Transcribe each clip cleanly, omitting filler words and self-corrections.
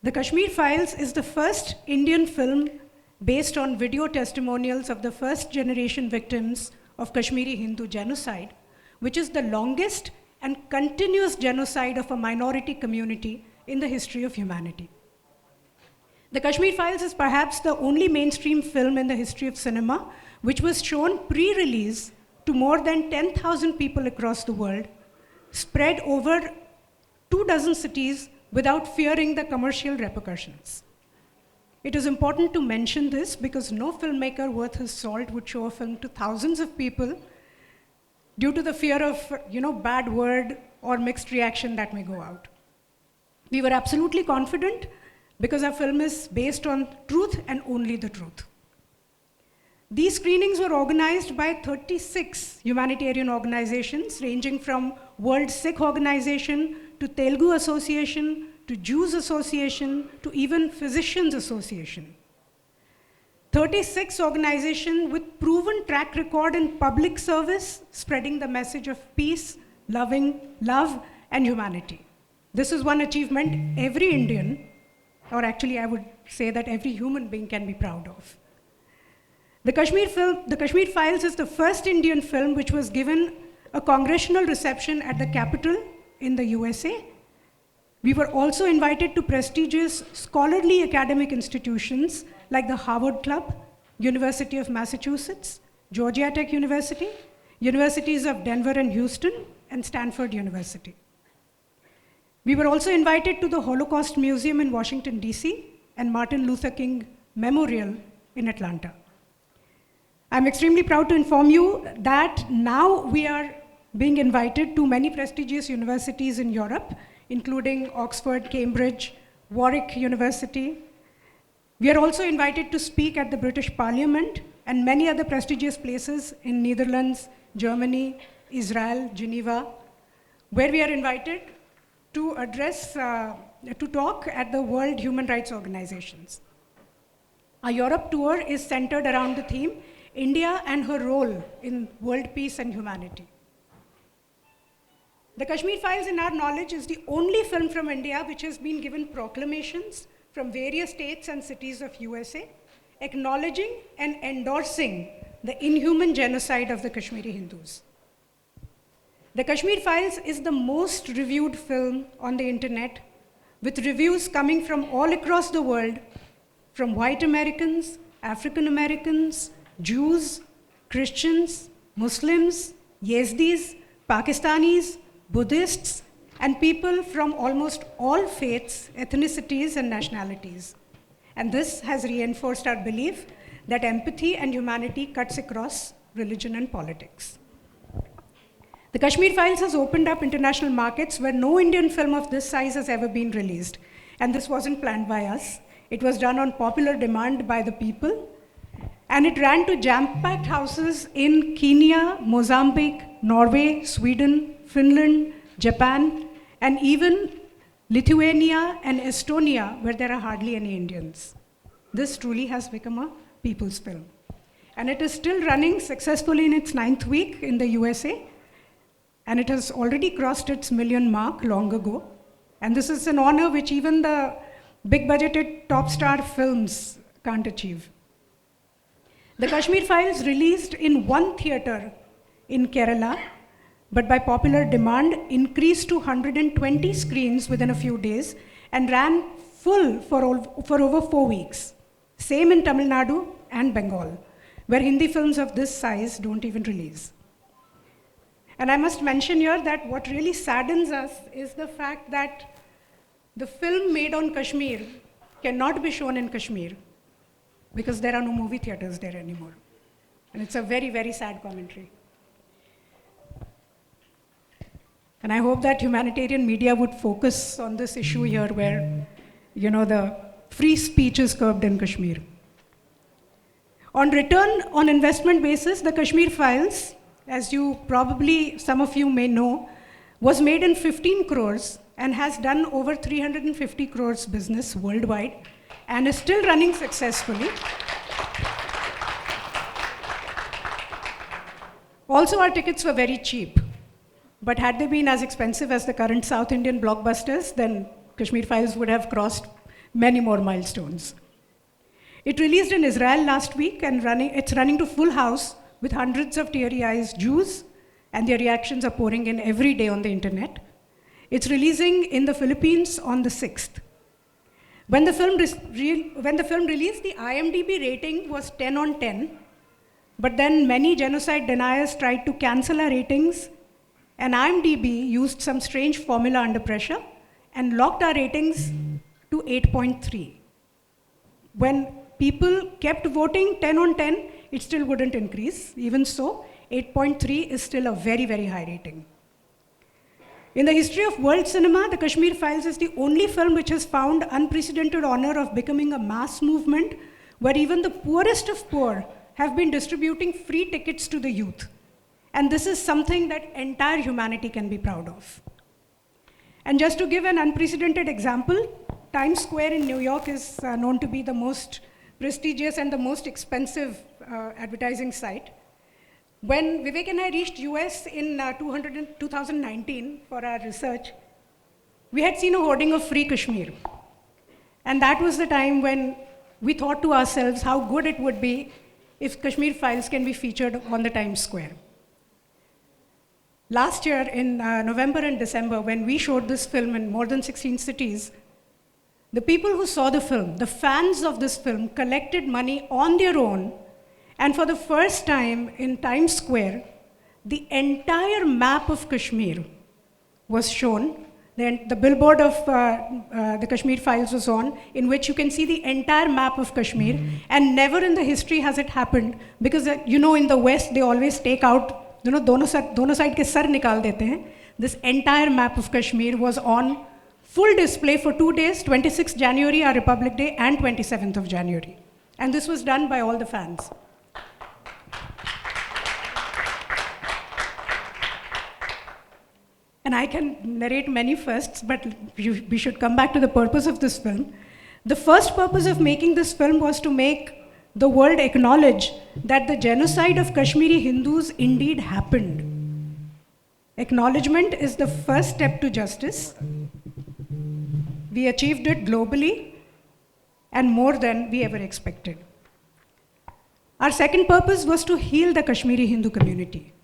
The Kashmir Files is the first Indian film based on video testimonials of the first generation victims of Kashmiri Hindu genocide, which is the longest and continuous genocide of a minority community in the history of humanity. The Kashmir Files is perhaps the only mainstream film in the history of cinema which was shown pre-release to more than 10,000 people across the world, spread over 24 cities without fearing the commercial repercussions. It is important to mention this because no filmmaker worth his salt would show a film to thousands of people due to the fear of, bad word or mixed reaction that may go out. We were absolutely confident because our film is based on truth and only the truth. These screenings were organized by 36 humanitarian organizations ranging from World Sikh Organization to Telugu Association to Jews Association to even Physicians Association. 36 organizations with proven track record in public service, spreading the message of peace, love, and humanity. This is one achievement every Indian, or actually I would say that every human being can be proud of. The Kashmir Files is the first Indian film which was given a congressional reception at the Capitol in the USA. We were also invited to prestigious scholarly academic institutions like the Harvard Club, University of Massachusetts, Georgia Tech University, Universities of Denver and Houston, and Stanford University. We were also invited to the Holocaust Museum in Washington, D.C., and Martin Luther King Memorial in Atlanta. I'm extremely proud to inform you that now we are being invited to many prestigious universities in Europe, including Oxford, Cambridge, Warwick University. We are also invited to speak at the British Parliament and many other prestigious places in Netherlands, Germany, Israel, Geneva, where we are invited to to talk at the World Human Rights Organizations. Our Europe tour is centered around the theme, India and her role in world peace and humanity. The Kashmir Files, in our knowledge, is the only film from India which has been given proclamations from various states and cities of USA, acknowledging and endorsing the inhuman genocide of the Kashmiri Hindus. The Kashmir Files is the most reviewed film on the internet, with reviews coming from all across the world, from white Americans, African Americans, Jews, Christians, Muslims, Yazidis, Pakistanis, Buddhists, and people from almost all faiths, ethnicities, and nationalities. And this has reinforced our belief that empathy and humanity cuts across religion and politics. The Kashmir Files has opened up international markets where no Indian film of this size has ever been released. And this wasn't planned by us. It was done on popular demand by the people. And it ran to jam-packed houses in Kenya, Mozambique, Norway, Sweden, Finland, Japan, and even Lithuania and Estonia, where there are hardly any Indians. This truly has become a people's film. And it is still running successfully in its 9th week in the USA, and it has already crossed its million mark long ago. And this is an honor which even the big-budgeted top star films can't achieve. The Kashmir Files released in one theater in Kerala, but by popular demand increased to 120 screens within a few days and ran full for over 4 weeks. Same in Tamil Nadu and Bengal, where Hindi films of this size don't even release. And I must mention here that what really saddens us is the fact that the film made on Kashmir cannot be shown in Kashmir because there are no movie theaters there anymore. And it's a very, very sad commentary. And I hope that humanitarian media would focus on this issue here where, the free speech is curbed in Kashmir. On return on investment basis, the Kashmir Files, as some of you may know, was made in 15 crores and has done over 350 crores business worldwide and is still running successfully. Also, our tickets were very cheap. But had they been as expensive as the current South Indian blockbusters, then Kashmir Files would have crossed many more milestones. It released in Israel last week and it's running to full house with hundreds of teary-eyed Jews, and their reactions are pouring in every day on the internet. It's releasing in the Philippines on the 6th. When the film released, the IMDb rating was 10 on 10, but then many genocide deniers tried to cancel our ratings, and IMDb used some strange formula under pressure and locked our ratings to 8.3. When people kept voting 10 on 10, it still wouldn't increase. Even so, 8.3 is still a very, very high rating. In the history of world cinema, the Kashmir Files is the only film which has found unprecedented honor of becoming a mass movement where even the poorest of poor have been distributing free tickets to the youth. And this is something that entire humanity can be proud of. And just to give an unprecedented example, Times Square in New York is known to be the most prestigious and the most expensive advertising site. When Vivek and I reached US in 2019 for our research, we had seen a hoarding of free Kashmir. And that was the time when we thought to ourselves how good it would be if Kashmir Files can be featured on the Times Square. Last year in November and December, when we showed this film in more than 16 cities, the people who saw the film, the fans of this film, collected money on their own. And for the first time in Times Square, the entire map of Kashmir was shown. Then the billboard of the Kashmir Files was on, in which you can see the entire map of Kashmir. And never in the history has it happened, because in the West, they always take out, dono side ke sar nikal dete hain. This entire map of Kashmir was on full display for 2 days, 26th January, our Republic Day, and 27th of January. And this was done by all the fans. And I can narrate many firsts, but we should come back to the purpose of this film. The first purpose of making this film was to make the world acknowledge that the genocide of Kashmiri Hindus indeed happened. Acknowledgement is the first step to justice. We achieved it globally and more than we ever expected. Our second purpose was to heal the Kashmiri Hindu community,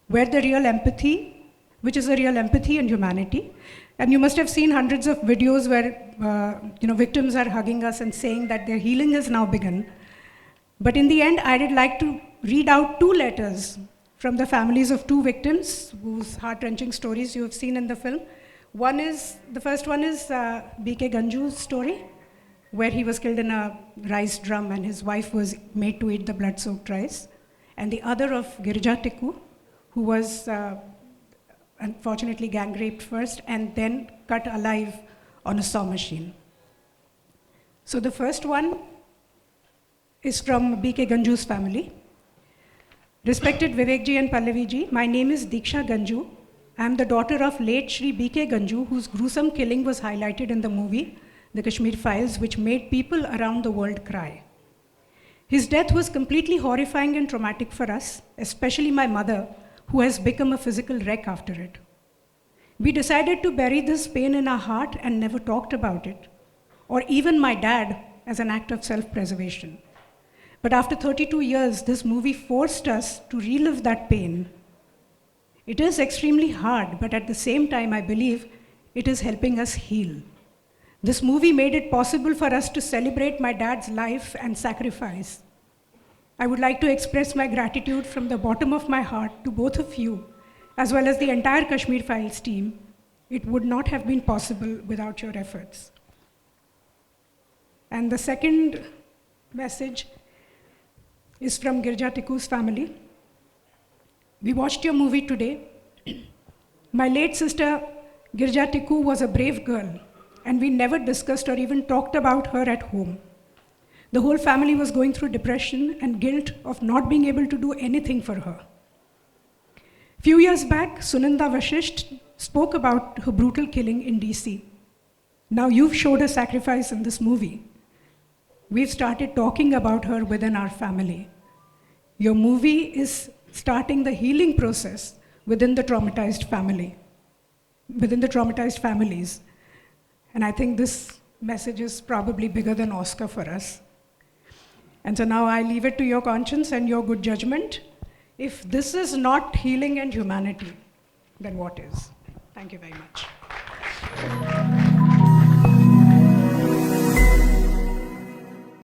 where the real empathy, which is a real empathy and humanity. And you must have seen hundreds of videos where victims are hugging us and saying that their healing has now begun. But in the end, I would like to read out 2 letters from the families of 2 victims whose heart-wrenching stories you have seen in the film. The first one is B.K. Ganju's story, where he was killed in a rice drum and his wife was made to eat the blood-soaked rice. And the other of Girja Tikku, who was unfortunately gang raped first and then cut alive on a saw machine. So the first one is from B.K. Ganju's family. Respected Vivek ji and Pallavi ji, my name is Diksha Ganju. I am the daughter of late Shri B.K. Ganju, whose gruesome killing was highlighted in the movie, The Kashmir Files, which made people around the world cry. His death was completely horrifying and traumatic for us, especially my mother, who has become a physical wreck after it. We decided to bury this pain in our heart and never talked about it, or even my dad, as an act of self-preservation. But after 32 years, this movie forced us to relive that pain. It is extremely hard, but at the same time, I believe it is helping us heal. This movie made it possible for us to celebrate my dad's life and sacrifice. I would like to express my gratitude from the bottom of my heart to both of you, as well as the entire Kashmir Files team. It would not have been possible without your efforts. And the second message is from Girja Tikku's family. We watched your movie today. My late sister Girja Tikku was a brave girl, and we never discussed or even talked about her at home. The whole family was going through depression and guilt of not being able to do anything for her. Few years back, Sunanda Vashisht spoke about her brutal killing in DC. Now you've showed her sacrifice in this movie. We've started talking about her within our family. Your movie is starting the healing process within the traumatized family, within the traumatized families. And I think this message is probably bigger than Oscar for us. And so now I leave it to your conscience and your good judgment. If this is not healing and humanity, then what is? Thank you very much.